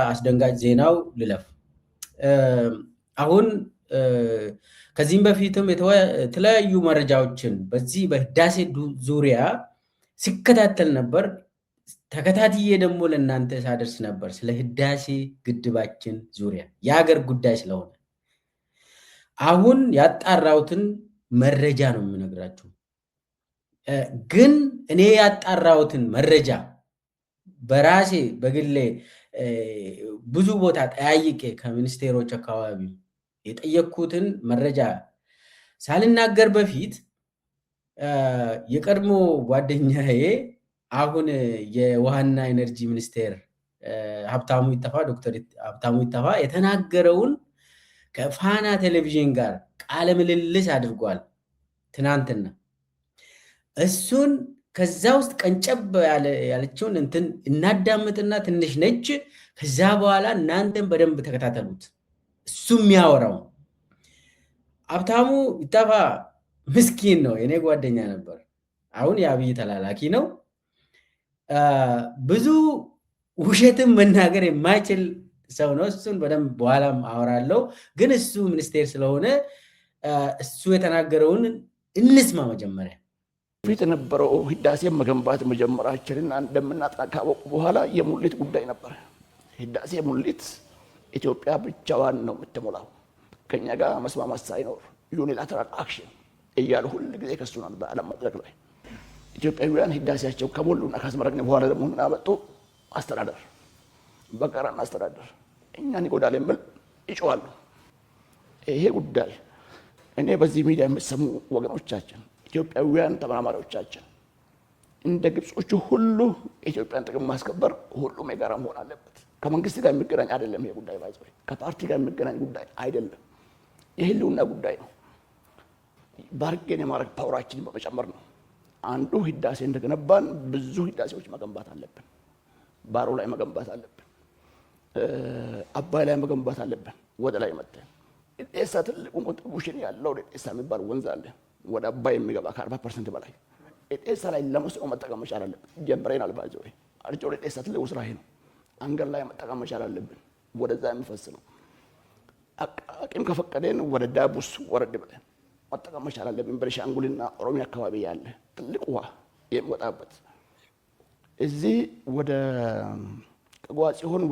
አስደንጋጭ ዜናው ልለፍ። አሁን ከዚህም በፊትም የተለያዩ መረጃዎችን በዚህ በህዳሴ ዙሪያ ሲከታተል ነበር። ተከታትዬ ደግሞ ለእናንተ ሳደርስ ነበር ስለ ህዳሴ ግድባችን ዙሪያ የሀገር ጉዳይ ስለሆነ። አሁን ያጣራሁትን መረጃ ነው የምነግራችሁ። ግን እኔ ያጣራሁትን መረጃ በራሴ በግሌ ብዙ ቦታ ጠያይቄ ከሚኒስቴሮች አካባቢ የጠየቅኩትን መረጃ ሳልናገር በፊት የቀድሞ ጓደኛዬ አሁን የውሃና ኢነርጂ ሚኒስቴር ሀብታሙ ይተፋ ዶክተር ሀብታሙ ይተፋ የተናገረውን ከፋና ቴሌቪዥን ጋር ቃለ ምልልስ አድርጓል ትናንትና። እሱን ከዛ ውስጥ ቀንጨብ ያለችውን እንትን እናዳምጥና ትንሽ ነች። ከዛ በኋላ እናንተን በደንብ ተከታተሉት። እሱ የሚያወራው ሀብታሙ ይተፋ ምስኪን ነው፣ የኔ ጓደኛ ነበር። አሁን የአብይ ተላላኪ ነው። ብዙ ውሸትም መናገር የማይችል ሰው ነው። እሱን በደንብ በኋላም አወራለሁ። ግን እሱ ሚኒስቴር ስለሆነ እሱ የተናገረውን እንስማ። መጀመሪያ ፊት የነበረው ህዳሴ መገንባት መጀመራችንን እንደምናጠና ካወቁ በኋላ የሙሊት ጉዳይ ነበር። ህዳሴ ሙሊት ኢትዮጵያ ብቻዋን ነው የምትሞላው፣ ከኛ ጋር መስማማት ሳይኖር ዩኒላተራል አክሽን እያሉ ሁሉ ጊዜ ከሱናል በዓለም መድረክ ላይ ኢትዮጵያውያን ህዳሴያቸው ከሞሉና ካስመረቅን በኋላ ደግሞ እናመጡ አስተዳደር በጋራና አስተዳደር እኛን ይጎዳል የሚል ይጮዋሉ። ይሄ ጉዳይ እኔ በዚህ ሚዲያ የምትሰሙ ወገኖቻችን፣ ኢትዮጵያውያን ተመራማሪዎቻችን እንደ ግብጾቹ ሁሉ ኢትዮጵያን ጥቅም ማስከበር ሁሉም የጋራ መሆን አለበት። ከመንግስት ጋር የሚገናኝ አይደለም ይሄ ጉዳይ፣ ባይዘው ከፓርቲ ጋር የሚገናኝ ጉዳይ አይደለም። የህልውና ጉዳይ ነው። ባርጌን የማድረግ ፓወራችንን በመጨመር ነው። አንዱ ህዳሴ እንደገነባን ብዙ ህዳሴዎች መገንባት አለብን። ባሮ ላይ መገንባት አለብን። አባይ ላይ መገንባት አለብን። ወደ ላይ መጥተን ዴሳ ትልቁ ኮንትሪቢዩሽን ያለው ዴሳ የሚባል ወንዝ አለ፣ ወደ አባይ የሚገባ ከ40% በላይ ዴሳ ላይ ለመስኖ መጠቀም መቻል አለብን። ጀምረን አልባጆ አርጆ ዴሳ ትልቁ ስራ ይሄ ነው። አንገር ላይ መጠቀም መቻል አለብን። ወደዛ የሚፈስ ነው። አቅም ከፈቀደን ወደ ዳቡስ ወረድ ብለን መጠቀም መቻል አለብን። በቤኒሻንጉልና ኦሮሚያ አካባቢ ያለ ትልቅ ውሃ የሚወጣበት እዚህ ወደ ከጓጽዮን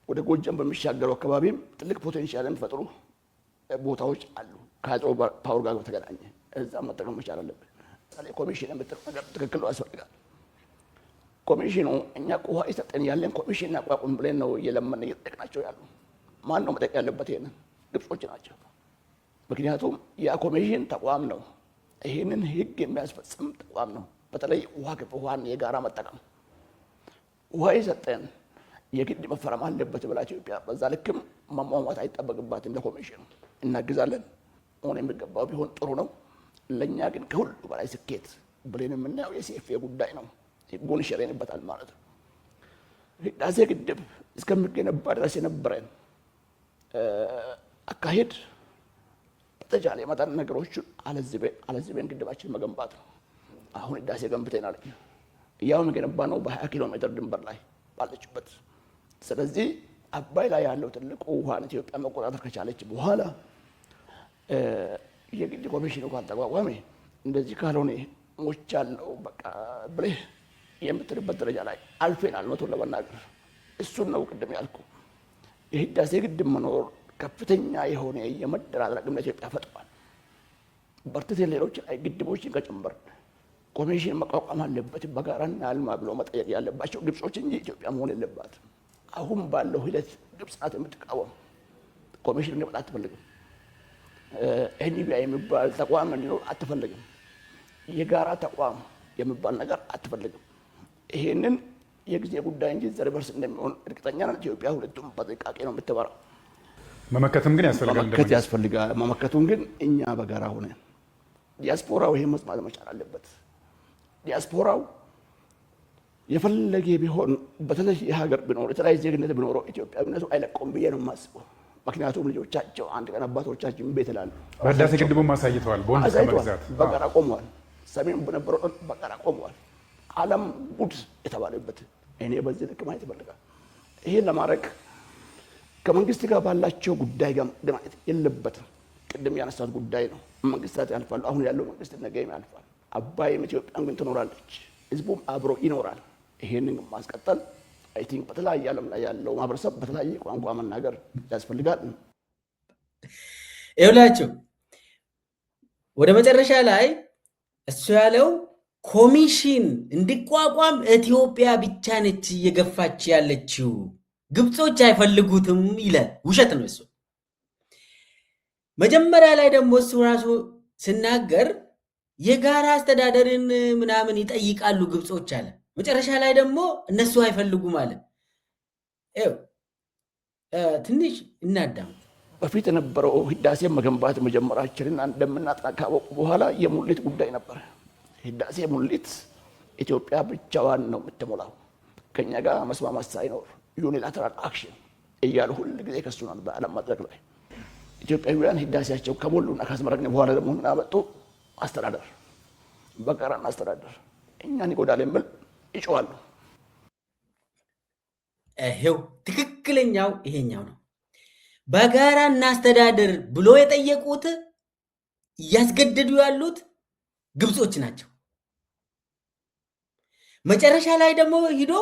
ወደ ጎጃም በሚሻገረው አካባቢም ትልቅ ፖቴንሻል የሚፈጥሩ ቦታዎች አሉ። ከአጽሮ ፓወር ጋር ተገናኘ እዛ መጠቀም መቻል አለብን። ስለዚህ ኮሚሽን የምትለው ነገር ትክክል ነው፣ ያስፈልጋል። ኮሚሽኑ እኛ ውሃ ይሰጠን ያለን ኮሚሽን አቋቁም ብለን ነው እየለመን እየጠየቅናቸው ያሉ። ማን ነው መጠየቅ ያለበት? ይሄንን ግብጾች ናቸው። ምክንያቱም ያ ኮሚሽን ተቋም ነው፣ ይሄንን ህግ የሚያስፈጽም ተቋም ነው። በተለይ ውሃን የጋራ መጠቀም ውሃ ይሰጠን የግድ መፈረም አለበት ብላ ኢትዮጵያ በዛ ልክም ማሟሟት አይጠበቅባትም። ለኮሚሽኑ እናግዛለን፣ ሆነ የሚገባው ቢሆን ጥሩ ነው። ለኛ ግን ከሁሉ በላይ ስኬት ብለን የምናየው የሲኤፍኤ ጉዳይ ነው። ህጉን ይሸረንበታል ማለት ነው። ህዳሴ ግድብ እስከሚገነባ ድረስ የነበረን አካሄድ በተቻለ መጠን ነገሮችን አለዝቤን ግድባችን መገንባት ነው። አሁን ህዳሴ ገንብተናል። ያው የሚገነባ ነው በ20 ኪሎ ሜትር ድንበር ላይ ባለችበት። ስለዚህ አባይ ላይ ያለው ትልቁ ውሃን ኢትዮጵያ መቆጣጠር ከቻለች በኋላ የግድ ኮሚሽኑ ካልተቋቋመ እንደዚህ ካልሆነ ሞቻለሁ በቃ ብለህ የምትልበት ደረጃ ላይ አልፈናል። መቶ ለመናገር እሱን ነው ቅድም ያልኩ። የህዳሴ ግድብ መኖር ከፍተኛ የሆነ የመደራደር አቅም ለኢትዮጵያ ፈጥሯል። በርትተን ሌሎች ላይ ግድቦችን ከጨመር ኮሚሽን መቋቋም አለበት፣ በጋራና አልማ ብሎ መጠየቅ ያለባቸው ግብጾች እንጂ ኢትዮጵያ መሆን የለባትም። አሁን ባለው ሂደት ግብጽ ናት የምትቃወም። ኮሚሽን እንዲመጣ አትፈልግም። ኤንቢአይ የሚባል ተቋም እንዲኖር አትፈልግም። የጋራ ተቋም የሚባል ነገር አትፈልግም። ይሄንን የጊዜ ጉዳይ እንጂ ዘርበርስ እንደሚሆን እርግጠኛ ነን። ኢትዮጵያ ሁለቱም በጥንቃቄ ነው የምትመራው። መመከትም ግን ያስፈልጋል። መመከቱን ግን እኛ በጋራ ሆነን ዲያስፖራው ይሄን መስማት መቻል አለበት። ዲያስፖራው የፈለገ ቢሆን በተለይ የሀገር ቢኖር የተለያየ ዜግነት ቢኖረው ኢትዮጵያዊነቱ አይለቀውም ብዬ ነው የማስበው። ምክንያቱም ልጆቻቸው አንድ ቀን አባቶቻችን ቤት ይላሉ። በህዳሴ ግድቡም አሳይተዋል። ቦንድ ከመግዛት በጋራ ቆመዋል። ሰሜን በነበረው በጋራ ቆመዋል። ዓለም ጉድ የተባለበት እኔ በዚህ ልክ ማየት ይፈልጋል። ይሄን ለማድረግ ከመንግስት ጋር ባላቸው ጉዳይ ጋር ማየት የለበትም። ቅድም ያነሳት ጉዳይ ነው። መንግስታት ያልፋሉ። አሁን ያለው መንግስት ነገ ያልፋል። አባይም ኢትዮጵያም ግን ትኖራለች፣ ህዝቡም አብሮ ይኖራል። ይሄንን ማስቀጠል አይ ቲንክ በተለያየ ዓለም ላይ ያለው ማህበረሰብ በተለያየ ቋንቋ መናገር ያስፈልጋል። ይኸውላችሁ ወደ መጨረሻ ላይ እሱ ያለው ኮሚሽን እንዲቋቋም ኢትዮጵያ ብቻ ነች እየገፋች ያለችው፣ ግብጾች አይፈልጉትም ይላል። ውሸት ነው እሱ። መጀመሪያ ላይ ደግሞ እሱ ራሱ ሲናገር የጋራ አስተዳደርን ምናምን ይጠይቃሉ ግብጾች አለ። መጨረሻ ላይ ደግሞ እነሱ አይፈልጉም አለ። ትንሽ እናዳም በፊት የነበረው ህዳሴ መገንባት መጀመራችንን እንደምናጠና ካወቁ በኋላ የሙሊት ጉዳይ ነበር። ህዳሴ ሙሊት ኢትዮጵያ ብቻዋን ነው የምትሞላው፣ ከኛ ጋር መስማማት ሳይኖር ዩኒላተራል አክሽን እያሉ ሁሉ ጊዜ ከሱናል። በዓለም መድረክ ላይ ኢትዮጵያውያን ህዳሴያቸው ከሞሉና ካስመረቅን በኋላ ደግሞ ምን አመጡ? አስተዳደር፣ በጋራ አስተዳደር እኛን ይጎዳል የሚል ይጮዋሉ። ይሄው ትክክለኛው ይሄኛው ነው። በጋራ እናስተዳደር ብሎ የጠየቁት እያስገደዱ ያሉት ግብጾች ናቸው። መጨረሻ ላይ ደግሞ ሂዶ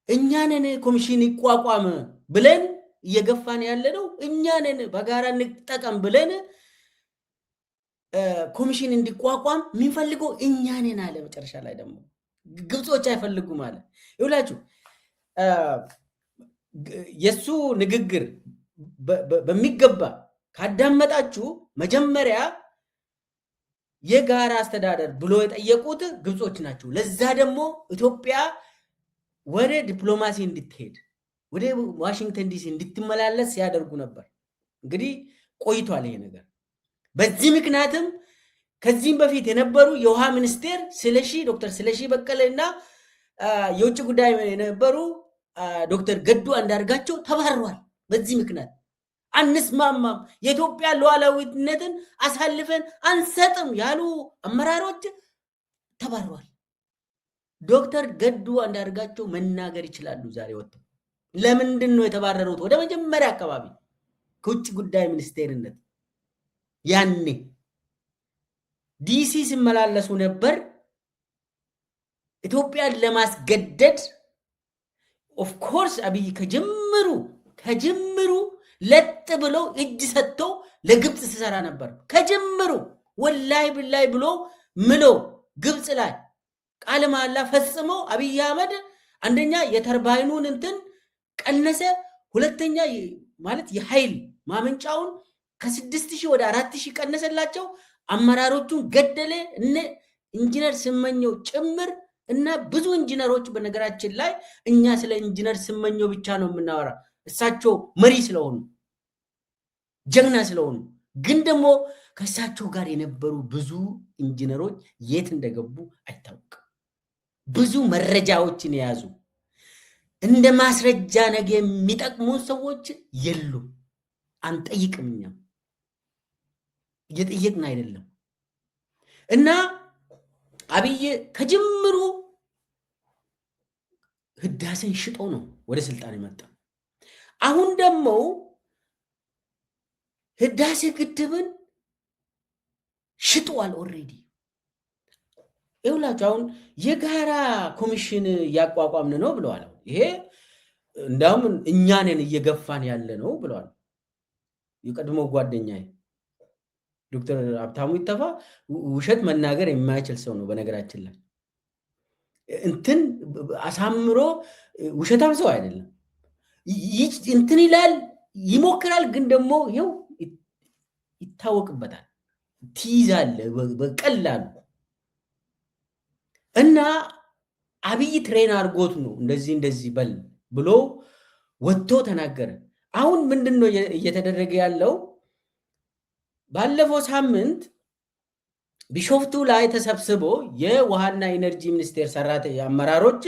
እኛንን ኮሚሽን ይቋቋም ብለን እየገፋን ያለነው እኛንን በጋራ እንጠቀም ብለን ኮሚሽን እንዲቋቋም የሚፈልገው እኛንን አለ። መጨረሻ ላይ ደግሞ ግብጾች አይፈልጉም አለ። ይውላችሁ የሱ ንግግር በሚገባ ካዳመጣችሁ መጀመሪያ የጋራ አስተዳደር ብሎ የጠየቁት ግብጾች ናቸው። ለዛ ደግሞ ኢትዮጵያ ወደ ዲፕሎማሲ እንድትሄድ ወደ ዋሽንግተን ዲሲ እንድትመላለስ ሲያደርጉ ነበር። እንግዲህ ቆይቷል ይሄ ነገር። በዚህ ምክንያትም ከዚህም በፊት የነበሩ የውሃ ሚኒስቴር ዶክተር ስለሺ በቀለ እና የውጭ ጉዳይ የነበሩ ዶክተር ገዱ አንዳርጋቸው ተባረዋል። በዚህ ምክንያት አንስማማም፣ የኢትዮጵያ ሉዓላዊነትን አሳልፈን አንሰጥም ያሉ አመራሮች ተባረዋል። ዶክተር ገዱ አንዳርጋቸው መናገር ይችላሉ። ዛሬ ወጥተው ለምንድን ነው የተባረሩት? ወደ መጀመሪያ አካባቢ ከውጭ ጉዳይ ሚኒስቴርነት ያኔ ዲሲ ሲመላለሱ ነበር። ኢትዮጵያን ለማስገደድ ኦፍኮርስ አብይ ከጅምሩ ለጥ ብለው እጅ ሰጥተው ለግብፅ ሲሰራ ነበር። ከጅምሩ ወላይ ብላይ ብሎ ምሎ ግብፅ ላይ ቃለ መሃላ ፈጽሞ አብይ አህመድ አንደኛ የተርባይኑን እንትን ቀነሰ፣ ሁለተኛ ማለት የኃይል ማመንጫውን ከ6000 ወደ 4000 ቀነሰላቸው። አመራሮቹን ገደለ። እነ ኢንጂነር ስመኘው ጭምር እና ብዙ ኢንጂነሮች። በነገራችን ላይ እኛ ስለ ኢንጂነር ስመኘው ብቻ ነው የምናወራ፣ እሳቸው መሪ ስለሆኑ ጀግና ስለሆኑ። ግን ደግሞ ከእሳቸው ጋር የነበሩ ብዙ ኢንጂነሮች የት እንደገቡ አይታወቅም። ብዙ መረጃዎችን የያዙ እንደ ማስረጃ ነገ የሚጠቅሙ ሰዎች የሉም። አንጠይቅም፣ እኛም እየጠየቅን አይደለም። እና አብይ ከጅምሩ ህዳሴን ሽጦ ነው ወደ ስልጣን የመጣ። አሁን ደግሞ ህዳሴ ግድብን ሽጧል ኦልሬዲ። ይኸውላችሁ አሁን የጋራ ኮሚሽን እያቋቋምን ነው ብለዋል። ይሄ እንዳውም እኛንን እየገፋን ያለ ነው ብለዋል። የቀድሞ ጓደኛዬ ዶክተር ሀብታሙ ይተፋ ውሸት መናገር የማይችል ሰው ነው። በነገራችን ላይ እንትን አሳምሮ ውሸታም ሰው አይደለም። እንትን ይላል ይሞክራል፣ ግን ደግሞ ይኸው ይታወቅበታል። ትይዛለ በቀላሉ። እና አብይ ትሬን አድርጎት ነው እንደዚህ በል ብሎ ወጥቶ ተናገረ። አሁን ምንድን ነው እየተደረገ ያለው? ባለፈው ሳምንት ቢሾፍቱ ላይ ተሰብስቦ የውሃና ኢነርጂ ሚኒስቴር ሰራተኛ አመራሮች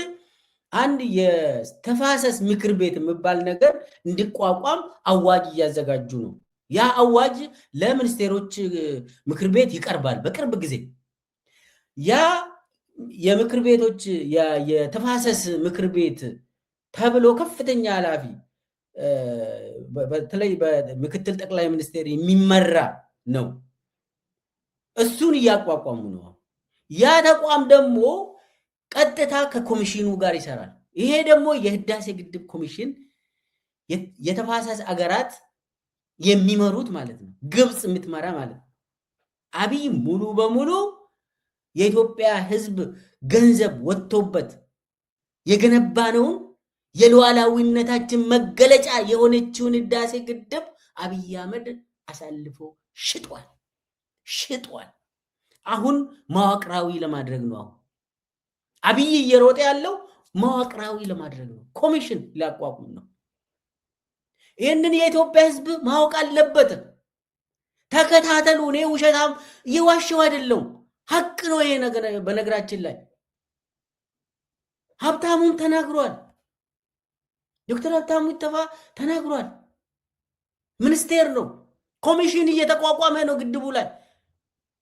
አንድ የተፋሰስ ምክር ቤት የሚባል ነገር እንዲቋቋም አዋጅ እያዘጋጁ ነው። ያ አዋጅ ለሚኒስቴሮች ምክር ቤት ይቀርባል በቅርብ ጊዜ። ያ የምክር ቤቶች የተፋሰስ ምክር ቤት ተብሎ ከፍተኛ ኃላፊ በተለይ በምክትል ጠቅላይ ሚኒስቴር የሚመራ ነው። እሱን እያቋቋሙ ነው። ያ ተቋም ደግሞ ቀጥታ ከኮሚሽኑ ጋር ይሰራል። ይሄ ደግሞ የህዳሴ ግድብ ኮሚሽን የተፋሰስ አገራት የሚመሩት ማለት ነው። ግብፅ የምትመራ ማለት ነው። አብይ ሙሉ በሙሉ የኢትዮጵያ ህዝብ ገንዘብ ወጥቶበት የገነባነውን የሉዓላዊነታችን መገለጫ የሆነችውን ህዳሴ ግድብ አብይ አህመድ አሳልፎ ሽጧል። አሁን መዋቅራዊ ለማድረግ ነው። አሁን አብይ እየሮጠ ያለው መዋቅራዊ ለማድረግ ነው። ኮሚሽን ሊያቋቁም ነው። ይህንን የኢትዮጵያ ህዝብ ማወቅ አለበት። ተከታተሉ። እኔ ውሸታም እየዋሸው አይደለም፣ ሀቅ ነው ይሄ ነገር። በነገራችን ላይ ሀብታሙም ተናግሯል። ዶክተር ሀብታሙ ኢተፋ ተናግሯል። ሚኒስቴር ነው፣ ኮሚሽን እየተቋቋመ ነው ግድቡ ላይ።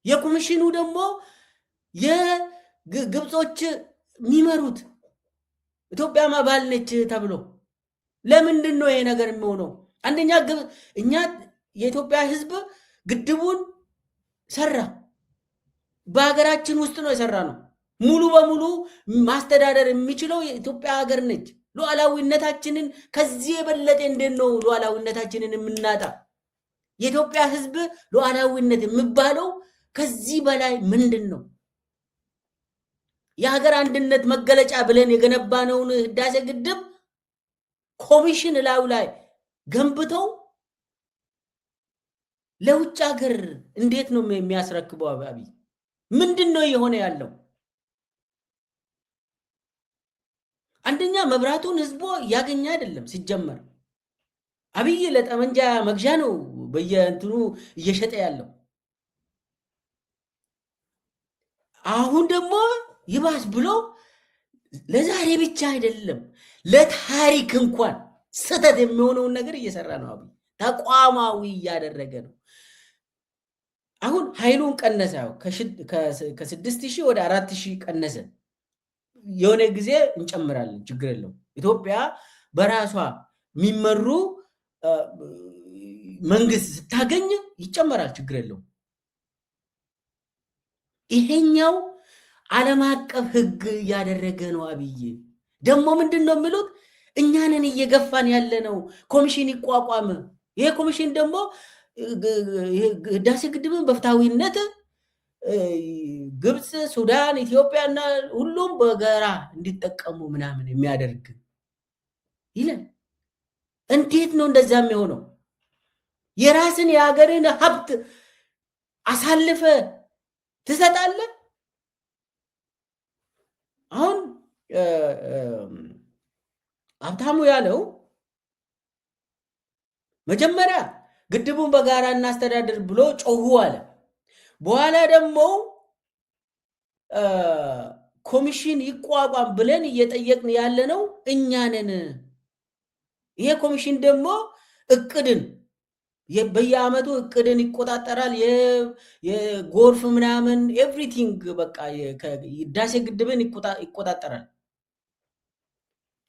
የኮሚሽኑ ደግሞ የግብጾች የሚመሩት ኢትዮጵያ አባል ነች ተብሎ ለምንድን ነው ይሄ ነገር የሚሆነው? አንደኛ እኛ የኢትዮጵያ ህዝብ ግድቡን ሰራ፣ በሀገራችን ውስጥ ነው የሰራ ነው። ሙሉ በሙሉ ማስተዳደር የሚችለው የኢትዮጵያ ሀገር ነች። ሉዓላዊነታችንን ከዚህ የበለጠ እንዴት ነው ሉዓላዊነታችንን የምናጣ? የኢትዮጵያ ህዝብ ሉዓላዊነት የሚባለው ከዚህ በላይ ምንድን ነው? የሀገር አንድነት መገለጫ ብለን የገነባነውን ህዳሴ ግድብ ኮሚሽን ላዩ ላይ ገንብተው ለውጭ ሀገር እንዴት ነው የሚያስረክበው? አብይ ምንድን ነው የሆነ ያለው? አንደኛ መብራቱን ህዝቦ ያገኘ አይደለም ሲጀመር። አብይ ለጠመንጃ መግዣ ነው በየእንትኑ እየሸጠ ያለው። አሁን ደግሞ ይባስ ብሎ ለዛሬ ብቻ አይደለም ለታሪክ እንኳን ስህተት የሚሆነውን ነገር እየሰራ ነው። አብይ ተቋማዊ እያደረገ ነው። አሁን ኃይሉን ቀነሰ። ከ6000 ወደ 4000 ቀነሰ። የሆነ ጊዜ እንጨምራለን፣ ችግር የለው። ኢትዮጵያ በራሷ የሚመሩ መንግስት ስታገኝ ይጨመራል፣ ችግር የለው። ይሄኛው ዓለም አቀፍ ህግ እያደረገ ነው። አብይ ደግሞ ምንድን ነው የሚሉት? እኛንን እየገፋን ያለ ነው፣ ኮሚሽን ይቋቋም። ይሄ ኮሚሽን ደግሞ ህዳሴ ግድብን በፍትሃዊነት ግብፅ፣ ሱዳን፣ ኢትዮጵያ እና ሁሉም በጋራ እንዲጠቀሙ ምናምን የሚያደርግ ይላል። እንዴት ነው እንደዛ የሚሆነው? የራስን የሀገርን ሀብት አሳልፈ ትሰጣለህ? አሁን ሀብታሙ ያለው መጀመሪያ ግድቡን በጋራ እናስተዳድር ብሎ ጮሁ አለ። በኋላ ደግሞ ኮሚሽን ይቋቋም ብለን እየጠየቅን ያለነው እኛ ነን። ይሄ ኮሚሽን ደግሞ እቅድን በየአመቱ እቅድን ይቆጣጠራል። የጎርፍ ምናምን ኤቭሪቲንግ በቃ ህዳሴ ግድብን ይቆጣጠራል።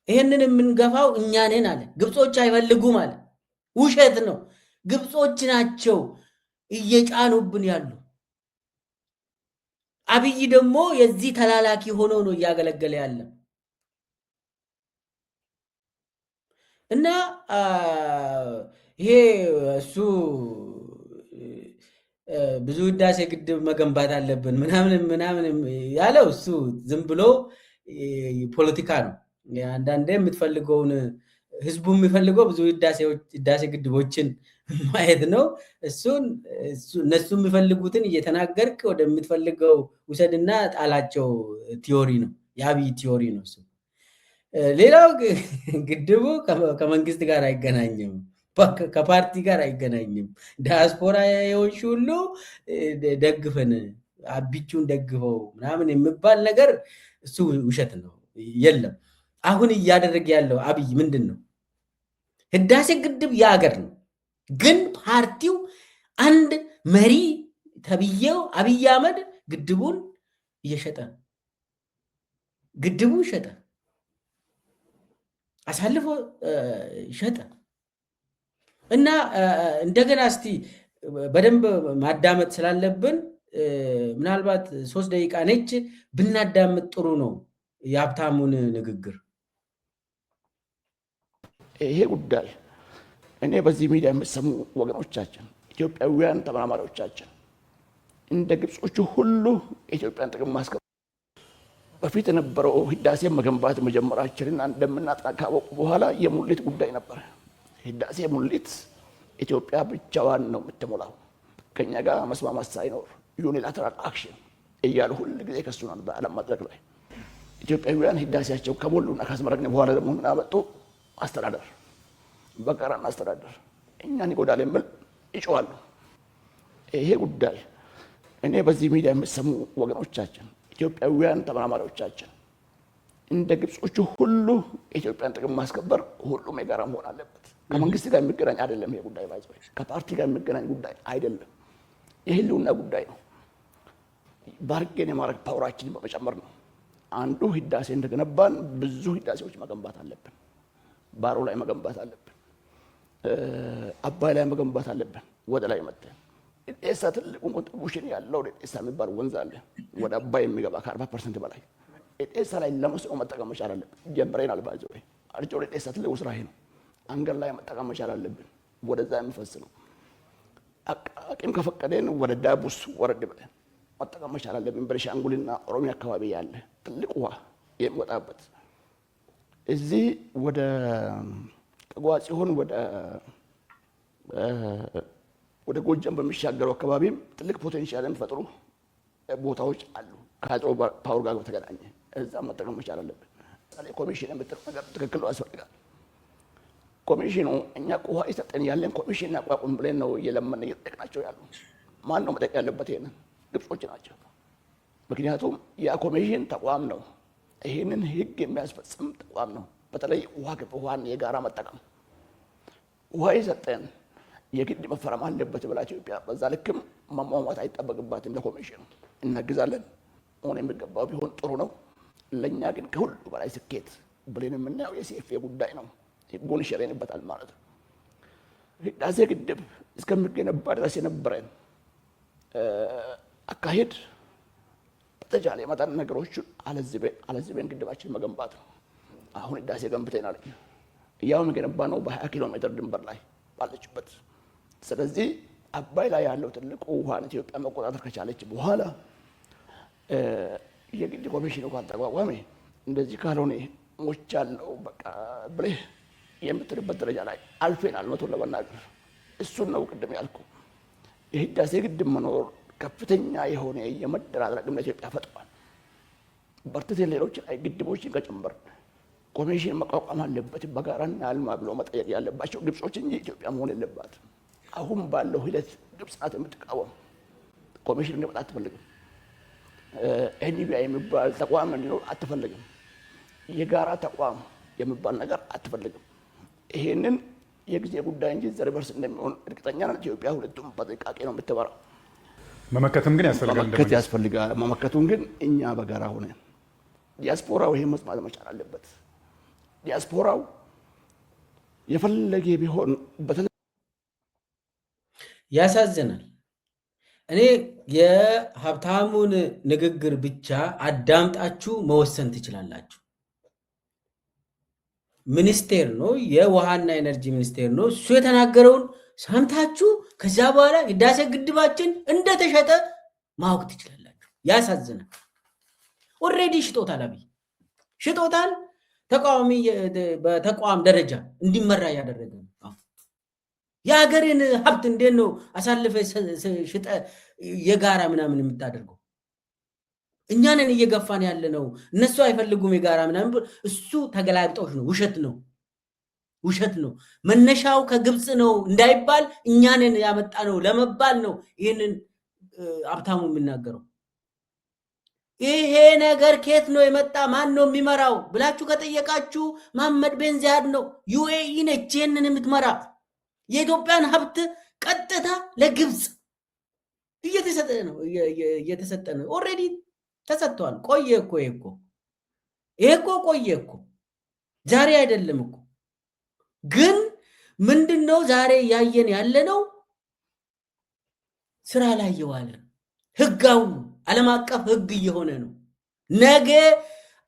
ይሄንን የምንገፋው እኛ ነን አለ። ግብጾች አይፈልጉም አለ። ውሸት ነው። ግብጾች ናቸው እየጫኑብን ያሉ። አብይ ደግሞ የዚህ ተላላኪ ሆኖ ነው እያገለገለ ያለ እና ይሄ እሱ ብዙ ህዳሴ ግድብ መገንባት አለብን ምናምን ያለው እሱ ዝም ብሎ ፖለቲካ ነው። አንዳንዴ የምትፈልገውን ህዝቡ የሚፈልገው ብዙ ህዳሴ ግድቦችን ማየት ነው። እነሱ የሚፈልጉትን እየተናገርክ ወደምትፈልገው ውሰድና ጣላቸው ቲዮሪ ነው፣ የአብይ ቲዮሪ ነው እሱ። ሌላው ግድቡ ከመንግስት ጋር አይገናኝም፣ ከፓርቲ ጋር አይገናኝም። ዲያስፖራ የሆንሽ ሁሉ ደግፈን አቢቹን ደግፈው ምናምን የሚባል ነገር እሱ ውሸት ነው፣ የለም። አሁን እያደረገ ያለው አብይ ምንድን ነው? ህዳሴ ግድብ የአገር ነው፣ ግን ፓርቲው አንድ መሪ ተብዬው አብይ አህመድ ግድቡን እየሸጠ ግድቡ ሸጠ፣ አሳልፎ ሸጠ። እና እንደገና እስቲ በደንብ ማዳመጥ ስላለብን ምናልባት 3 ደቂቃ ነች ብናዳምጥ ጥሩ ነው የሀብታሙን ንግግር። ይሄ ጉዳይ እኔ በዚህ ሚዲያ የምትሰሙ ወገኖቻችን፣ ኢትዮጵያውያን ተመራማሪዎቻችን እንደ ግብጾቹ ሁሉ የኢትዮጵያን ጥቅም ማስከበር በፊት የነበረው ህዳሴ መገንባት መጀመራችንን እንደምናጠና ካወቁ በኋላ የሙሊት ጉዳይ ነበር። ህዳሴ ሙሊት ኢትዮጵያ ብቻዋን ነው የምትሞላው፣ ከኛ ጋር መስማማት ሳይኖር ዩኒላተራል አክሽን እያሉ ሁሉ ጊዜ ከሱናል በዓለም መድረክ ላይ። ኢትዮጵያውያን ህዳሴያቸው ከሞሉና ካስመረቅን በኋላ ደግሞ ምን አመጡ? አስተዳደር፣ በጋራና አስተዳደር እኛን ይጎዳል የሚል ይጮዋሉ። ይሄ ጉዳይ እኔ በዚህ ሚዲያ የምትሰሙ ወገኖቻችን፣ ኢትዮጵያውያን ተመራማሪዎቻችን እንደ ግብጾቹ ሁሉ የኢትዮጵያን ጥቅም ማስከበር ሁሉም የጋራ መሆን አለበት። ከመንግስት ጋር የሚገናኝ አይደለም። ይሄ ጉዳይ ባይዘው ከፓርቲ ጋር የሚገናኝ ጉዳይ አይደለም። የህልውና ጉዳይ ነው። ባርጌን የማድረግ ፓወራችንን በመጨመር ነው። አንዱ ህዳሴ እንደገነባን ብዙ ህዳሴዎች መገንባት አለብን። ባሮ ላይ መገንባት አለብን። አባይ ላይ መገንባት አለብን። ወደ ላይ መጥተን ዴሳ ትልቁ ኮንትሪቢዩሽን ያለው ዴሳ የሚባል ወንዝ አለ፣ ወደ አባይ የሚገባ ከ40% በላይ ዴሳ ላይ ለመስኖ መጠቀም መቻል አለብን። ጀምረናል። ባይዘው አርጆ ዴሳ ትልቁ ስራ ይሄ ነው። አንገር ላይ መጠቀም መቻል አለብን። ወደዛ የሚፈስ ነው። አቅም ከፈቀደን ወደ ዳቡስ ወረድ ብለን መጠቀም መቻል አለብን። በቤኒሻንጉልና ኦሮሚያ አካባቢ ያለ ትልቅ ውሃ የሚወጣበት እዚህ ወደ ቀጓ ሲሆን ወደ ጎጃም በሚሻገረው አካባቢም ትልቅ ፖቴንሻል የሚፈጥሩ ቦታዎች አሉ። ከሃይድሮ ፓወር ጋር በተገናኘ እዛ መጠቀም መቻል አለብን። ለምሳሌ ኮሚሽን የምትለው ነገር ትክክል ነው፣ ያስፈልጋል። ኮሚሽኑ እኛ ውሃ ይሰጠን ያለን ኮሚሽን አቋቁም ብለን ነው እየለመን እየጠየቅናቸው ያሉ። ማን ነው መጠየቅ ያለበት? ይሄንን ግብጾች ናቸው። ምክንያቱም ያ ኮሚሽን ተቋም ነው፣ ይሄንን ህግ የሚያስፈጽም ተቋም ነው። በተለይ ውሃን የጋራ መጠቀም ውሃ ይሰጠን የግድ መፈረም አለበት ብላ ኢትዮጵያ በዛ ልክም መሟሟት አይጠበቅባትም። ለኮሚሽኑ እናግዛለን፣ ሆነ የሚገባው ቢሆን ጥሩ ነው። ለእኛ ግን ከሁሉ በላይ ስኬት ብለን የምናየው የሲኤፍኤ ጉዳይ ነው። ህጉን ይሸረንበታል ማለት ነው። ህዳሴ ግድብ እስከሚገነባ ድረስ የነበረን አካሄድ በተቻለ መጠን ነገሮችን አለዝቤን ግድባችን መገንባት ነው። አሁን ህዳሴ ገንብተናል። ያው የገነባ ነው በ20 ኪሎ ሜትር ድንበር ላይ ባለችበት። ስለዚህ አባይ ላይ ያለው ትልቁ ውሃን ኢትዮጵያ መቆጣጠር ከቻለች በኋላ የግድ ኮሚሽኑ ካልተቋቋመ እንደዚህ ካልሆነ ሞቻለሁ በቃ ብለህ የምትልበት ደረጃ ላይ አልፈናል። መቶን ለመናገር እሱን ነው ቅድም ያልኩ። የህዳሴ ግድብ መኖር ከፍተኛ የሆነ የመደራደር አቅም ለኢትዮጵያ ፈጥሯል። በርትተን ሌሎች ላይ ግድቦችን ከጨመር ኮሚሽን መቋቋም አለበት፣ በጋራና አልማ ብሎ መጠየቅ ያለባቸው ግብጾች እንጂ ኢትዮጵያ መሆን የለባትም። አሁን ባለው ሂደት ግብጽ ናት የምትቃወም። ኮሚሽን እንዲመጣ አትፈልግም። ኤንቢአይ የሚባል ተቋም እንዲኖር አትፈልግም። የጋራ ተቋም የሚባል ነገር አትፈልግም። ይሄንን የጊዜ ጉዳይ እንጂ ዘርበርስ እንደሚሆን እርግጠኛ ነን። ኢትዮጵያ ሁለቱም በጥንቃቄ ነው የምትመራው። መመከትም ግን ያስፈልጋል። መመከቱን ግን እኛ በጋራ ሆነን ዲያስፖራው ይሄን መስማት መቻል አለበት። ዲያስፖራው የፈለገ ቢሆን ያሳዝናል። እኔ የሀብታሙን ንግግር ብቻ አዳምጣችሁ መወሰን ትችላላችሁ። ሚኒስቴር ነው፣ የውሃና ኤነርጂ ሚኒስቴር ነው። እሱ የተናገረውን ሰምታችሁ ከዛ በኋላ ህዳሴ ግድባችን እንደተሸጠ ማወቅ ትችላላችሁ። ያሳዝናል። ኦልሬዲ ሽጦታል፣ አብይ ሽጦታል። ተቃዋሚ በተቋም ደረጃ እንዲመራ እያደረገ ነው። የሀገርን ሀብት እንዴት ነው አሳልፈ ሽጠ የጋራ ምናምን የምታደርገው? እኛንን እየገፋን ያለ ነው። እነሱ አይፈልጉም የጋራ ምናምን። እሱ ተገላብጦሽ ነው፣ ውሸት ነው። መነሻው ከግብፅ ነው እንዳይባል እኛንን ያመጣ ነው ለመባል ነው ይህንን ሀብታሙ የሚናገረው። ይሄ ነገር ከየት ነው የመጣ? ማን ነው የሚመራው ብላችሁ ከጠየቃችሁ መሐመድ ቤን ዚያድ ነው። ዩኤኢ ነች ይህንን የምትመራ። የኢትዮጵያን ሀብት ቀጥታ ለግብፅ እየተሰጠ ነው። ኦልሬዲ ተሰጥቷል። ቆየ እኮ ይሄ እኮ ቆየ እኮ ዛሬ አይደለም እኮ። ግን ምንድነው ዛሬ ያየን ያለነው ስራ ላይ የዋለ ህጋው ዓለም አቀፍ ህግ እየሆነ ነው። ነገ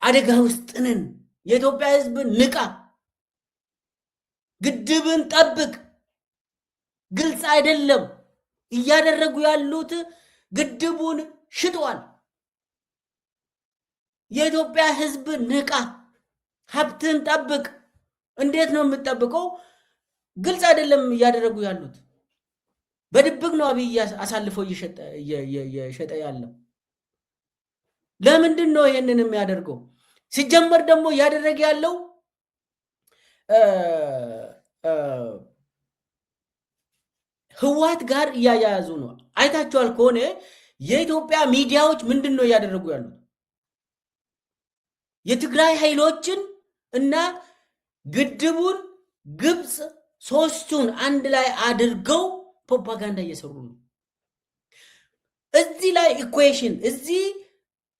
አደጋ ውስጥ ነን። የኢትዮጵያ ህዝብ ንቃ፣ ግድብን ጠብቅ። ግልጽ አይደለም እያደረጉ ያሉት ግድቡን ሽጧል። የኢትዮጵያ ህዝብ ንቃ፣ ሀብትን ጠብቅ። እንዴት ነው የምትጠብቀው? ግልጽ አይደለም እያደረጉ ያሉት። በድብቅ ነው አብይ አሳልፎ እየሸጠ ያለው። ለምንድን ነው ይሄንን የሚያደርገው? ሲጀመር ደግሞ እያደረገ ያለው ህዋት ጋር እያያያዙ ነው። አይታችኋል ከሆነ የኢትዮጵያ ሚዲያዎች ምንድን ነው እያደረጉ ያሉት? የትግራይ ኃይሎችን እና ግድቡን ግብፅ ሶስቱን አንድ ላይ አድርገው ፕሮፓጋንዳ እየሰሩ ነው። እዚህ ላይ ኢኩዌሽን፣ እዚህ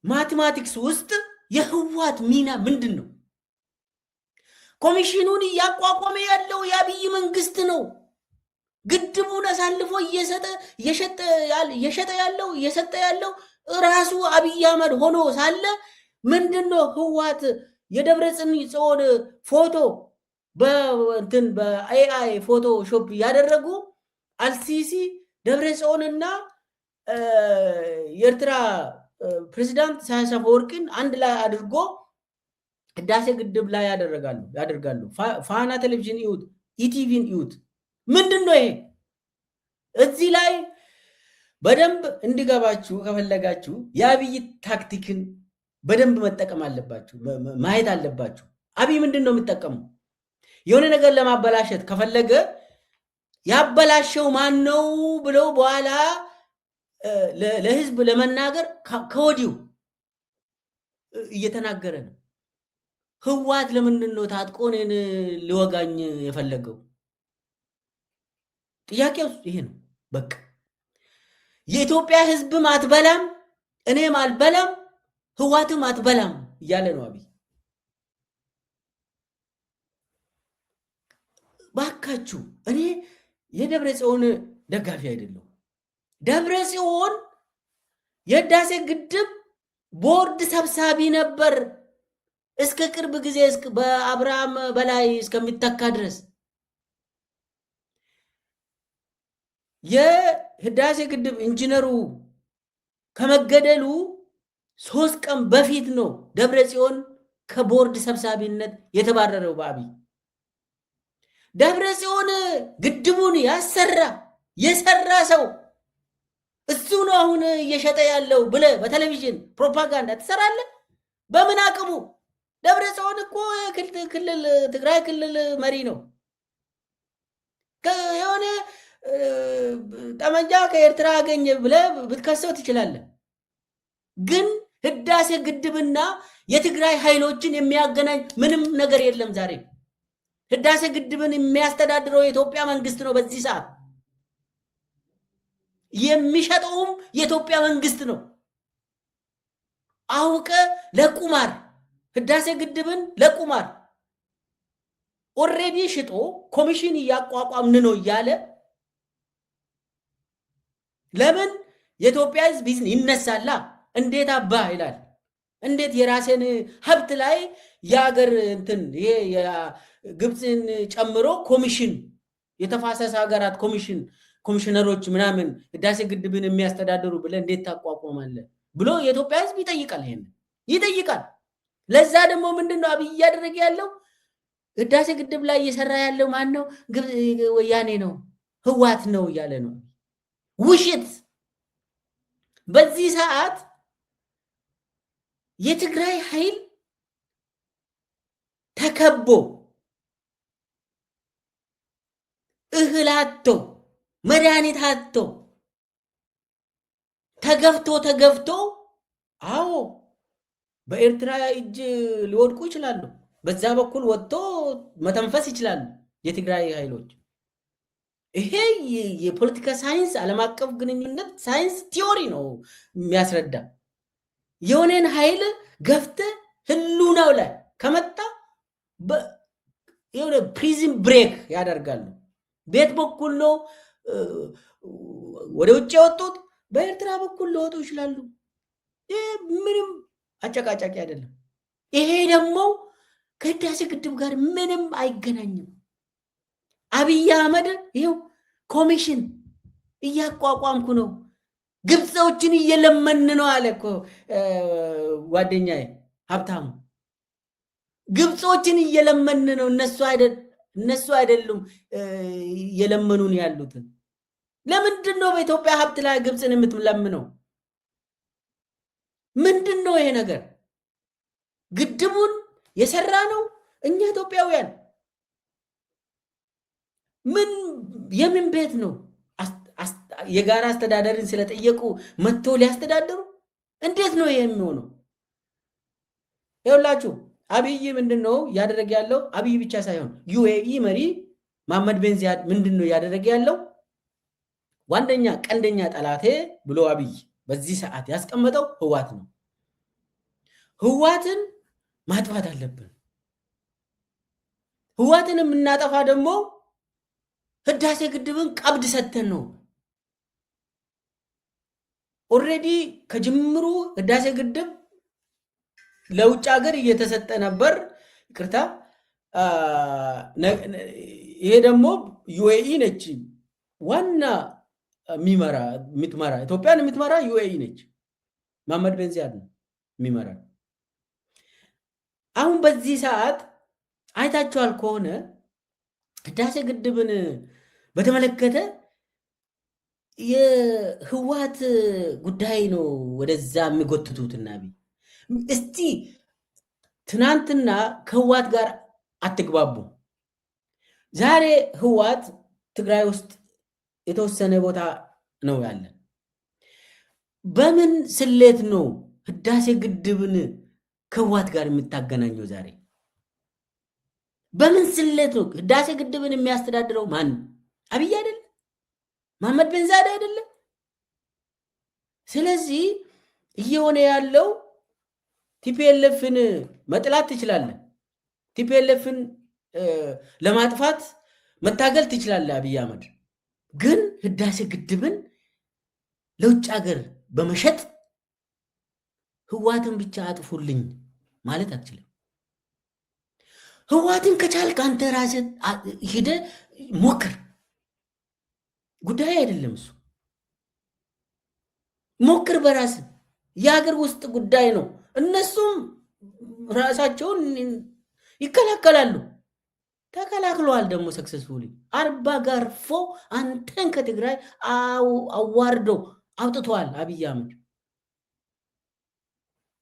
ማቴማቲክስ ውስጥ የህዋት ሚና ምንድን ነው? ኮሚሽኑን እያቋቋመ ያለው የአብይ መንግስት ነው። ግድቡን አሳልፎ እየሰጠ ያለው ራሱ አብይ አህመድ ሆኖ ሳለ ምንድነው ህዋት የደብረጽዮን ፎቶ በኤአይ ፎቶሾፕ ያደረጉ አልሲሲ ደብረጽዮንና የኤርትራ ፕሬዝዳንት ኢሳያስ አፈወርቂን አንድ ላይ አድርጎ ህዳሴ ግድብ ላይ ያደርጋሉ። ፋና ቴሌቪዥን ይዩት፣ ኢቲቪን ይዩት። ምንድነው ይሄ? እዚህ ላይ በደንብ እንዲገባችሁ ከፈለጋችሁ የአብይ ታክቲክን በደንብ መጠቀም አለባችሁ፣ ማየት አለባችሁ። አብይ ምንድን ነው የሚጠቀመው? የሆነ ነገር ለማበላሸት ከፈለገ ያበላሸው ማን ነው ብለው በኋላ ለህዝብ ለመናገር ከወዲሁ እየተናገረ ነው። ህዋት ለምንድን ነው ታጥቆ እኔን ሊወጋኝ የፈለገው? ጥያቄው ይሄ ነው። በቃ የኢትዮጵያ ህዝብም አትበላም፣ እኔም አልበላም፣ ህዋትም አትበላም እያለ ነው አብይ። ባካችሁ እኔ የደብረጽዮን ደጋፊ አይደለሁም። ደብረጽዮን የህዳሴ ግድብ ቦርድ ሰብሳቢ ነበር እስከ ቅርብ ጊዜ በአብርሃም በላይ እስከሚተካ ድረስ። የህዳሴ ግድብ ኢንጂነሩ ከመገደሉ 3 ቀን በፊት ነው ደብረጽዮን ከቦርድ ሰብሳቢነት የተባረረው በአብይ። ደብረጽዮን ግድቡን የሰራ ሰው እሱ ነው አሁን እየሸጠ ያለው ብለህ በቴሌቪዥን ፕሮፓጋንዳ ትሰራለህ? በምን አቅሙ? ደብረጽዮን እኮ ትግራይ ክልል መሪ ነው። የሆነ ጠመንጃ ከኤርትራ አገኘ ብለህ ብትከሰው ትችላለህ። ግን ህዳሴ ግድብና የትግራይ ኃይሎችን የሚያገናኝ ምንም ነገር የለም። ዛሬ ህዳሴ ግድብን የሚያስተዳድረው የኢትዮጵያ መንግስት ነው። በዚህ ሰዓት የሚሸጠውም የኢትዮጵያ መንግስት ነው። አውቀ ለቁማር ህዳሴ ግድብን ለቁማር ኦሬዲ ሽጦ ኮሚሽን እያቋቋምን ነው እያለ ለምን የኢትዮጵያ ህዝብ ይነሳላ? እንዴት አባ ይላል? እንዴት የራሴን ሀብት ላይ የሀገር ይሄ ግብፅን ጨምሮ ኮሚሽን የተፋሰስ ሀገራት ኮሚሽነሮች ምናምን ህዳሴ ግድብን የሚያስተዳድሩ ብለህ እንዴት ታቋቁማለህ ብሎ የኢትዮጵያ ህዝብ ይጠይቃል። ይሄን ይጠይቃል። ለዛ ደግሞ ምንድነው አብይ እያደረገ ያለው? ህዳሴ ግድብ ላይ እየሰራ ያለው ማን ነው? ወያኔ ነው፣ ህዋት ነው እያለ ነው። ውሽት። በዚህ ሰዓት የትግራይ ኃይል ተከቦ እህል አጥቶ መድኃኒት አጥቶ ተገፍቶ አዎ በኤርትራ እጅ ሊወድቁ ይችላሉ። በዛ በኩል ወጥቶ መተንፈስ ይችላሉ የትግራይ ኃይሎች። ይሄ የፖለቲካ ሳይንስ ዓለም አቀፍ ግንኙነት ሳይንስ ቲዮሪ ነው የሚያስረዳ። የሆነን ኃይል ገፍተ ህሉናው ላይ ከመጣ የሆነ ፕሪዝን ብሬክ ያደርጋሉ። ቤት በኩል ነው ወደ ውጭ የወጡት፣ በኤርትራ በኩል ሊወጡ ይችላሉ። ምንም አጨቃጫቂ አይደለም። ይሄ ደግሞ ከህዳሴ ግድብ ጋር ምንም አይገናኝም። አብይ አህመድ ይኸው ኮሚሽን እያቋቋምኩ ነው፣ ግብፆችን እየለመን ነው አለ እኮ ጓደኛዬ ሀብታሙ። ግብፆችን እየለመን ነው፣ እነሱ አይደሉም እየለመኑን ያሉትን። ለምንድን ነው በኢትዮጵያ ሀብት ላይ ግብፅን የምትለምነው? ምንድን ነው ይሄ ነገር? ግድቡን የሰራ ነው እኛ ኢትዮጵያውያን። የምን ቤት ነው? የጋራ አስተዳደርን ስለጠየቁ መጥቶ ሊያስተዳድሩ? እንዴት ነው ይሄ የሚሆነው? ይኸውላችሁ አብይ ምንድን ነው እያደረገ ያለው? አብይ ብቻ ሳይሆን ዩኤኢ መሪ መሐመድ ቤን ዚያድ ምንድን ነው እያደረገ ያለው? ዋንደኛ ቀንደኛ ጠላቴ ብሎ አብይ በዚህ ሰዓት ያስቀመጠው ህዋት ነው። ህዋትን ማጥፋት አለብን። ህዋትን የምናጠፋ ደግሞ ህዳሴ ግድብን ቀብድ ሰተን ነው። ኦልሬዲ ከጅምሩ ህዳሴ ግድብ ለውጭ ሀገር እየተሰጠ ነበር። ይቅርታ፣ ይሄ ደግሞ ዩኤኢ ነች ዋና የምትመራ ኢትዮጵያን የምትመራ ዩኤኢ ነች። መሐመድ ቤን ዚያድ ነው የሚመራ። አሁን በዚህ ሰዓት አይታችኋል ከሆነ ህዳሴ ግድብን በተመለከተ የህዋት ጉዳይ ነው ወደዛ የሚጎትቱትና እስቲ ትናንትና ከህዋት ጋር አትግባቡ። ዛሬ ህዋት ትግራይ ውስጥ የተወሰነ ቦታ ነው ያለን። በምን ስሌት ነው ህዳሴ ግድብን ከህዋት ጋር የምታገናኘው? ዛሬ በምን ስሌት ነው? ህዳሴ ግድብን የሚያስተዳድረው ማን? አብይ አይደለም? መሐመድ ቤን ዚያድ አይደለም? ስለዚህ እየሆነ ያለው ቲፒኤልኤፍን መጥላት ትችላለህ፣ ቲፒኤልኤፍን ለማጥፋት መታገል ትችላለህ አብይ አህመድ። ግን ህዳሴ ግድብን ለውጭ ሀገር በመሸጥ ህዋትን ብቻ አጥፉልኝ ማለት አትችልም። ህዋትን ከቻልክ አንተ ራስህ ሄደህ ሞክር። ጉዳይ አይደለም እሱ። ሞክር በራስህ። የሀገር ውስጥ ጉዳይ ነው። እነሱም ራሳቸውን ይከላከላሉ። ተከላክለዋል ደግሞ ሰክሰስፉሊ። አርባ ጋርፎ አንተን ከትግራይ አዋርዶ አውጥተዋል አብይ አህመድ።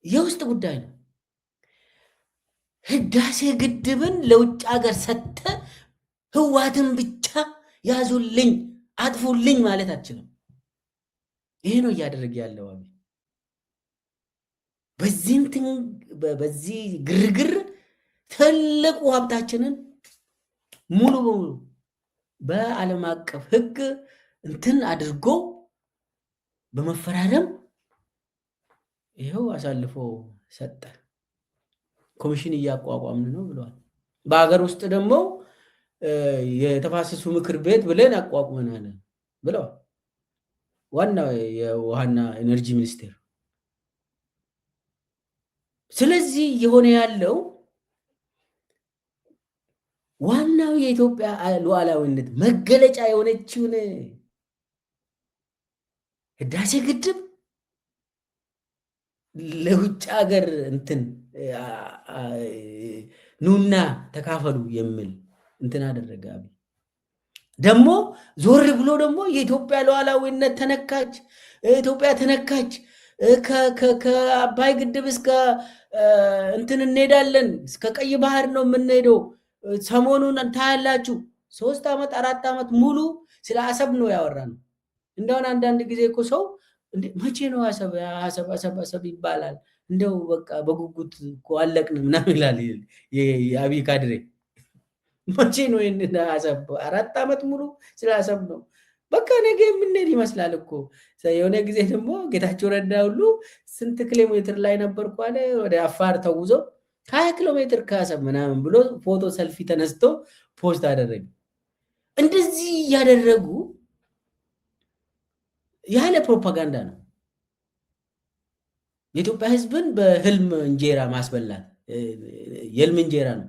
የውስጥ ጉዳይ ነው። ህዳሴ ግድብን ለውጭ ሀገር ሰጥተ ህዋትን ብቻ ያዙልኝ አጥፉልኝ ማለት አትችልም። ይሄ ነው እያደረገ ያለው አብይ። በዚህ ግርግር ትልቁ ሀብታችንን ሙሉ በሙሉ በዓለም አቀፍ ህግ እንትን አድርጎ በመፈራረም ይኸው አሳልፎ ሰጠ። ኮሚሽን እያቋቋምን ነው ብለዋል። በሀገር ውስጥ ደግሞ የተፋሰሱ ምክር ቤት ብለን አቋቁመናል ብለዋል ዋናው የውሃና ኤነርጂ ሚኒስቴር። ስለዚህ የሆነ ያለው ዋናው የኢትዮጵያ ሉዓላዊነት መገለጫ የሆነችውን ህዳሴ ግድብ ለውጭ ሀገር እንትን ኑና ተካፈሉ የሚል እንትን አደረገ። ደግሞ ዞር ብሎ ደግሞ የኢትዮጵያ ሉዓላዊነት ተነካች፣ ኢትዮጵያ ተነካች፣ ከአባይ ግድብ እስከ እንትን እንሄዳለን፣ እስከ ቀይ ባህር ነው የምንሄደው። ሰሞኑን ታያላችሁ 3 ዓመት 4 ዓመት ሙሉ ስለ አሰብ ነው ያወራ ነው። እንደውን አንዳንድ ጊዜ እኮ ሰው መቼ ነው አሰብ ይባላል? እንደው በቃ በጉጉት እኮ አለቅን ምናምን ይላል የአብይ ካድሬ። መቼ ነው አሰብ? 4 ዓመት ሙሉ ስለ አሰብ ነው። በቃ ነገ የምንሄድ ይመስላል እኮ። የሆነ ጊዜ ደግሞ ጌታቸው ረዳ ሁሉ ስንት ኪሎ ሜትር ላይ ነበርኩ አለ፣ ወደ አፋር ተጉዘው 20 ኪሎ ሜትር ከአሰብ ምናምን ብሎ ፎቶ ሰልፊ ተነስቶ ፖስት አደረገ። እንደዚህ እያደረጉ ያለ ፕሮፓጋንዳ ነው የኢትዮጵያ ህዝብን በህልም እንጀራ ማስበላት። የህልም እንጀራ ነው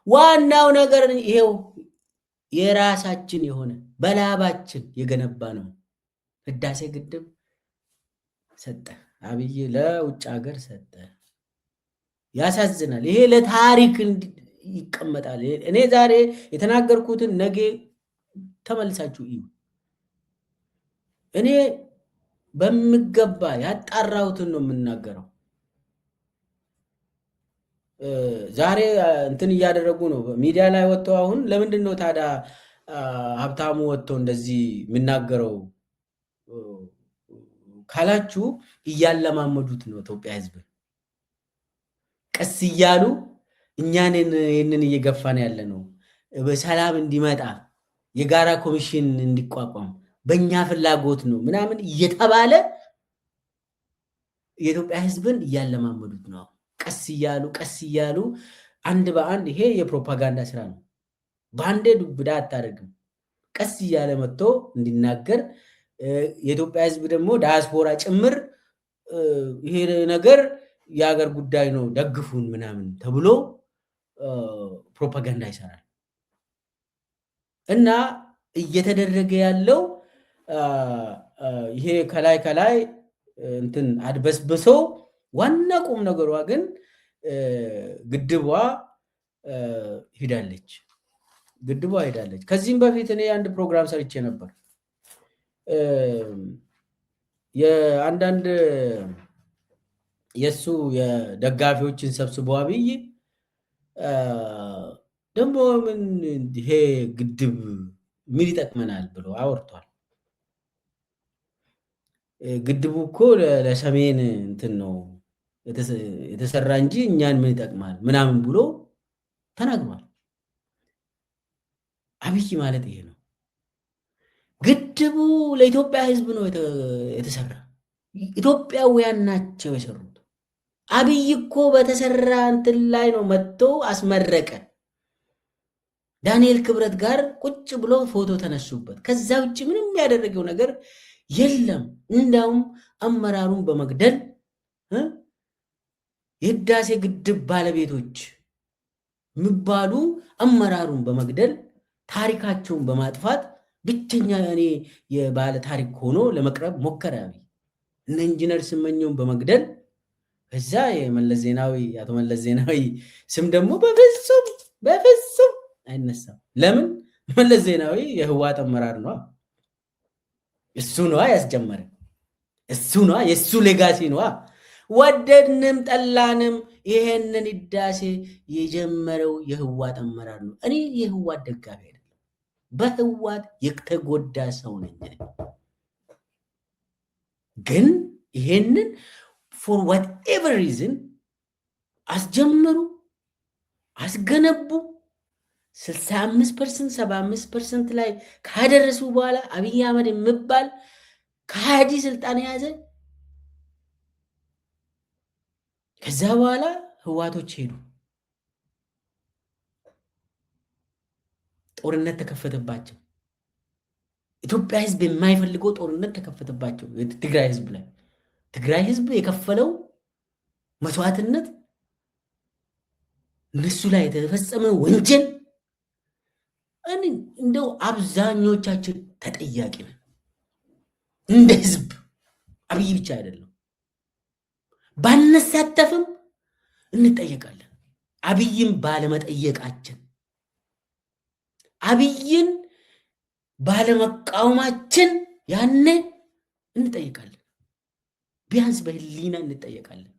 ዋናው ነገር። ይሄው የራሳችን የሆነ በላባችን የገነባ ነው ህዳሴ ግድብ ሰጠ። አብይ ለውጭ ሀገር ሰጠ። ያሳዝናል። ይሄ ለታሪክ ይቀመጣል። እኔ ዛሬ የተናገርኩትን ነገ ተመልሳችሁ እዩ። እኔ በሚገባ ያጣራሁትን ነው የምናገረው። ዛሬ እንትን እያደረጉ ነው ሚዲያ ላይ ወጥተው። አሁን ለምንድን ነው ታዲያ ሀብታሙ ወጥቶ እንደዚህ የሚናገረው ካላችሁ፣ እያለማመዱት ነው ኢትዮጵያ ህዝብ። ቀስ እያሉ እኛንን ይህንን እየገፋን ያለ ነው በሰላም እንዲመጣ የጋራ ኮሚሽን እንዲቋቋም በእኛ ፍላጎት ነው ምናምን እየተባለ የኢትዮጵያ ህዝብን እያለማመዱት ነው። ቀስ እያሉ አንድ በአንድ። ይሄ የፕሮፓጋንዳ ስራ ነው። በአንዴ ዱብዳ አታደርግም። ቀስ እያለ መጥቶ እንዲናገር የኢትዮጵያ ህዝብ ደግሞ ዳያስፖራ ጭምር ይሄ ነገር የሀገር ጉዳይ ነው ደግፉን ምናምን ተብሎ ፕሮፓጋንዳ ይሰራል። እና እየተደረገ ያለው ይሄ ከላይ እንትን አድበስብሰው ዋና ቁም ነገሯ ግን ግድቧ ሄዳለች። ከዚህም በፊት እኔ አንድ ፕሮግራም ሰርቼ ነበር። የአንዳንድ የሱ የደጋፊዎችን ሰብስቦ አብይ ደግሞ ምን ይሄ ግድብ ምን ይጠቅመናል ብሎ አወርቷል። ግድቡ እኮ ለሰሜን እንትን ነው የተሰራ እንጂ እኛን ምን ይጠቅማል ምናምን ብሎ ተናግሯል። አብይ ማለት ይሄ ነው። ግድቡ ለኢትዮጵያ ህዝብ ነው የተሰራ። ኢትዮጵያውያን ናቸው የሰሩት። አብይ እኮ በተሰራ እንትን ላይ ነው መጥቶ አስመረቀ። ዳንኤል ክብረት ጋር ቁጭ ብሎ ፎቶ ተነሱበት። ከዛ ውጭ ምንም ያደረገው ነገር የለም። እንዳውም አመራሩን በመግደል የህዳሴ ግድብ ባለቤቶች የሚባሉ አመራሩን በመግደል ታሪካቸውን በማጥፋት ብቸኛ እኔ የባለ ታሪክ ሆኖ ለመቅረብ ሞከረ። እነ ኢንጂነር ስመኘውን በመግደል ከዛ የመለስ ዜናዊ አቶ መለስ ዜናዊ ስም ደግሞ በፍጹም አይነሳም። ለምን? መለስ ዜናዊ የህወሓት አመራር ነው። እሱ ነዋ ያስጀመረ፣ እሱ ነዋ፣ የእሱ ሌጋሲ ነዋ። ወደድንም ጠላንም ይሄንን ህዳሴ የጀመረው የህወሓት አመራር ነው። እኔ የህወሓት ደጋፊ አይደለም፣ በህወሓት የተጎዳ ሰው ነኝ። ግን ይሄንን ፎር ዋትኤቨር ሪዝን አስጀመሩ፣ አስገነቡ። 65% 75% ላይ ካደረሱ በኋላ አብይ አህመድ የሚባል ከሃዲ ስልጣን የያዘ። ከዛ በኋላ ህወሓቶች ሄዱ፣ ጦርነት ተከፈተባቸው። ኢትዮጵያ ህዝብ የማይፈልገው ጦርነት ተከፈተባቸው ትግራይ ህዝብ ላይ። ትግራይ ህዝብ የከፈለው መስዋዕትነት፣ እነሱ ላይ የተፈጸመ ወንጀል እንደው አብዛኞቻችን ተጠያቂ ነን እንደ ህዝብ። አብይ ብቻ አይደለም፣ ባንሳተፍም እንጠየቃለን። አብይን ባለመጠየቃችን፣ አብይን ባለመቃወማችን ያኔ እንጠየቃለን። ቢያንስ በህሊና እንጠየቃለን።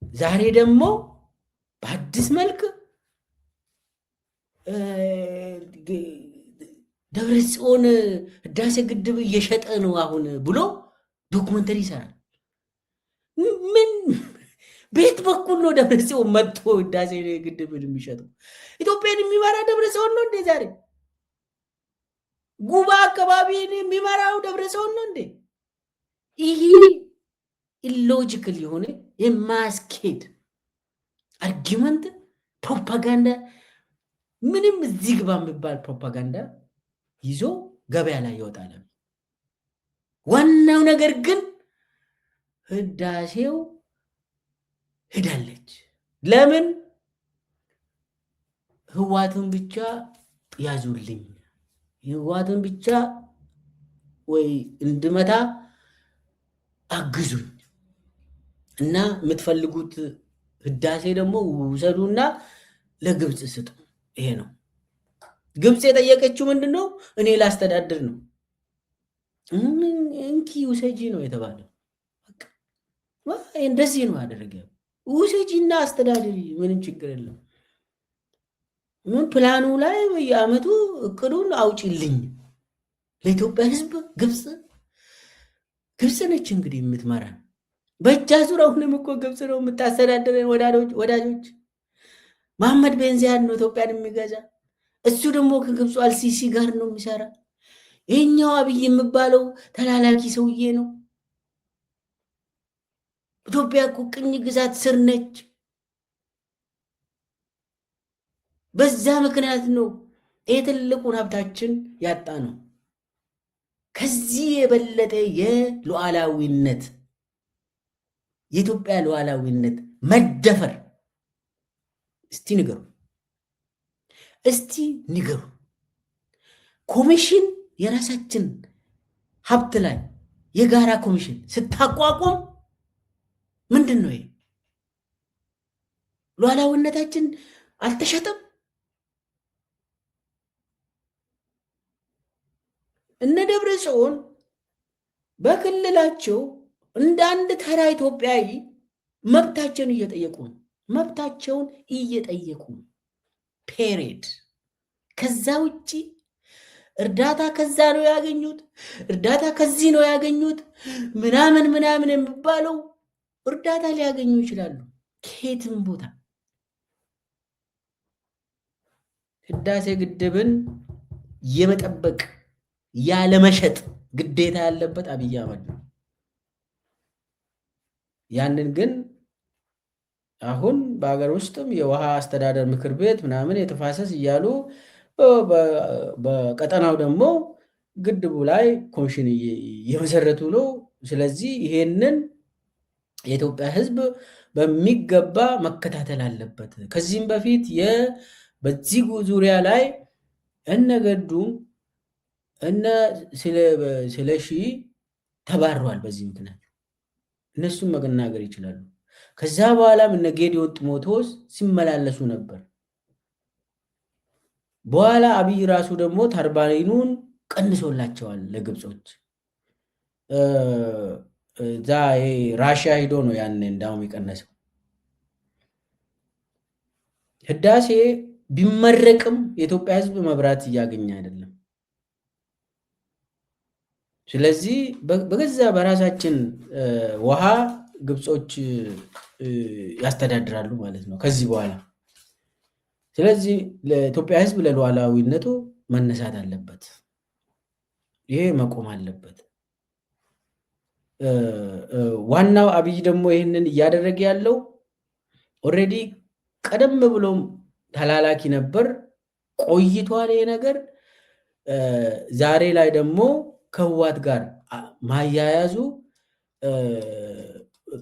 ዛሬ ደግሞ በአዲስ መልክ ደብረ ጽዮን ህዳሴ ግድብ እየሸጠ ነው አሁን ብሎ ዶክመንተሪ ይሰራል። ምን ቤት በኩል ነው ደብረ ጽዮን መጥቶ ህዳሴ ግድብ የሚሸጠው? ኢትዮጵያን የሚመራ ደብረ ጽዮን ነው እንዴ? ዛሬ ጉባ አካባቢ የሚመራው ደብረ ጽዮን ነው እንዴ? ይሄ ኢሎጂካል የሆነ የማስኬድ አርጊመንት ፕሮፓጋንዳ ምንም እዚህ ግባ የሚባል ፕሮፓጋንዳ ይዞ ገበያ ላይ ይወጣል። ዋናው ነገር ግን ህዳሴው ሄዳለች። ለምን ህዋትን ብቻ ያዙልኝ፣ ህዋትን ብቻ ወይ እንድመታ አግዙኝ እና የምትፈልጉት ህዳሴ ደግሞ ውሰዱና ለግብፅ ስጡ። ይሄ ነው ግብፅ የጠየቀችው። ምንድን ነው? እኔ ላስተዳድር ነው። እንኪ ውሰጂ ነው የተባለው። እንደዚህ ነው አደረገ። ውሰጂና አስተዳድሪ፣ ምንም ችግር የለም። ምን ፕላኑ ላይ በየአመቱ እቅዱን አውጪልኝ ለኢትዮጵያ ህዝብ። ግብፅ ነች እንግዲህ የምትመራን በእጃ ዙር። አሁንም እኮ ግብፅ ነው የምታስተዳድረን። ወዳጆች መሐመድ ቤን ዚያድ ነው ኢትዮጵያን የሚገዛ። እሱ ደግሞ ከግብፁ አልሲሲ ጋር ነው የሚሰራ። ይህኛው አብይ የሚባለው ተላላኪ ሰውዬ ነው። ኢትዮጵያ እኮ ቅኝ ግዛት ስር ነች። በዛ ምክንያት ነው ይህ ትልቁን ሀብታችን ያጣ ነው። ከዚህ የበለጠ የሉዓላዊነት የኢትዮጵያ ሉዓላዊነት መደፈር እስቲ ንገሩ። ኮሚሽን የራሳችን ሀብት ላይ የጋራ ኮሚሽን ስታቋቁም ምንድን ነው? ሉዓላዊነታችን አልተሸጠም። እነ ደብረ ጽዮን በክልላቸው እንደ አንድ ተራ ኢትዮጵያዊ መብታቸውን እየጠየቁ ፔሬድ። ከዛ ውጪ እርዳታ ከዛ ነው ያገኙት፣ እርዳታ ከዚህ ነው ያገኙት፣ ምናምን የሚባለው እርዳታ ሊያገኙ ይችላሉ ከየትም ቦታ። ህዳሴ ግድብን የመጠበቅ ያለመሸጥ ግዴታ ያለበት አብይ አህመድ ነው። ያንን ግን አሁን በሀገር ውስጥም የውሃ አስተዳደር ምክር ቤት ምናምን የተፋሰስ እያሉ በቀጠናው ደግሞ ግድቡ ላይ ኮሚሽን እየመሰረቱ ነው። ስለዚህ ይሄንን የኢትዮጵያ ህዝብ በሚገባ መከታተል አለበት። ከዚህም በፊት በዚህ ዙሪያ ላይ እነገዱም እነ ስለሺ ተባረዋል። በዚህ ምክንያት እነሱም መናገር ይችላሉ። ከዛ በኋላም እነ ጌዲዮን ጢሞቴዎስ ሲመላለሱ ነበር። በኋላ አብይ ራሱ ደግሞ ተርባይኑን ቀንሶላቸዋል ለግብጾች። እዛ ራሽያ ሂዶ ነው ያን እንዳውም የቀነሰው። ህዳሴ ቢመረቅም የኢትዮጵያ ህዝብ መብራት እያገኘ አይደለም። ስለዚህ በገዛ በራሳችን ውሃ ግብጾች ያስተዳድራሉ ማለት ነው ከዚህ በኋላ። ስለዚህ ለኢትዮጵያ ህዝብ ለሉዓላዊነቱ መነሳት አለበት። ይሄ መቆም አለበት። ዋናው አብይ ደግሞ ይህንን እያደረገ ያለው ኦልሬዲ ቀደም ብሎም ተላላኪ ነበር፣ ቆይቷል ይሄ ነገር። ዛሬ ላይ ደግሞ ከህዋት ጋር ማያያዙ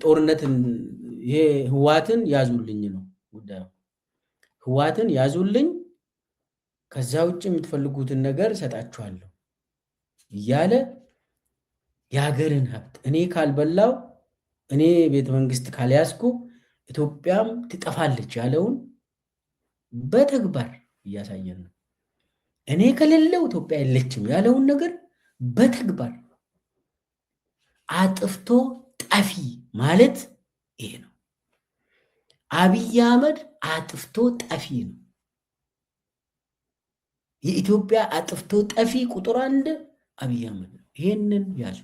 ጦርነትን ይሄ ህዋትን ያዙልኝ ነው ጉዳዩ። ህዋትን ያዙልኝ፣ ከዛ ውጭ የምትፈልጉትን ነገር እሰጣችኋለሁ እያለ የሀገርን ሀብት እኔ ካልበላው፣ እኔ ቤተ መንግስት ካልያዝኩ ኢትዮጵያም ትጠፋለች ያለውን በተግባር እያሳየን ነው። እኔ ከሌለው ኢትዮጵያ የለችም ያለውን ነገር በተግባር አጥፍቶ ጠፊ ማለት ይሄ ነው። አብይ አህመድ አጥፍቶ ጠፊ ነው። የኢትዮጵያ አጥፍቶ ጠፊ ቁጥር 1 አብይ አህመድ ነው። ይሄንን ያዙ።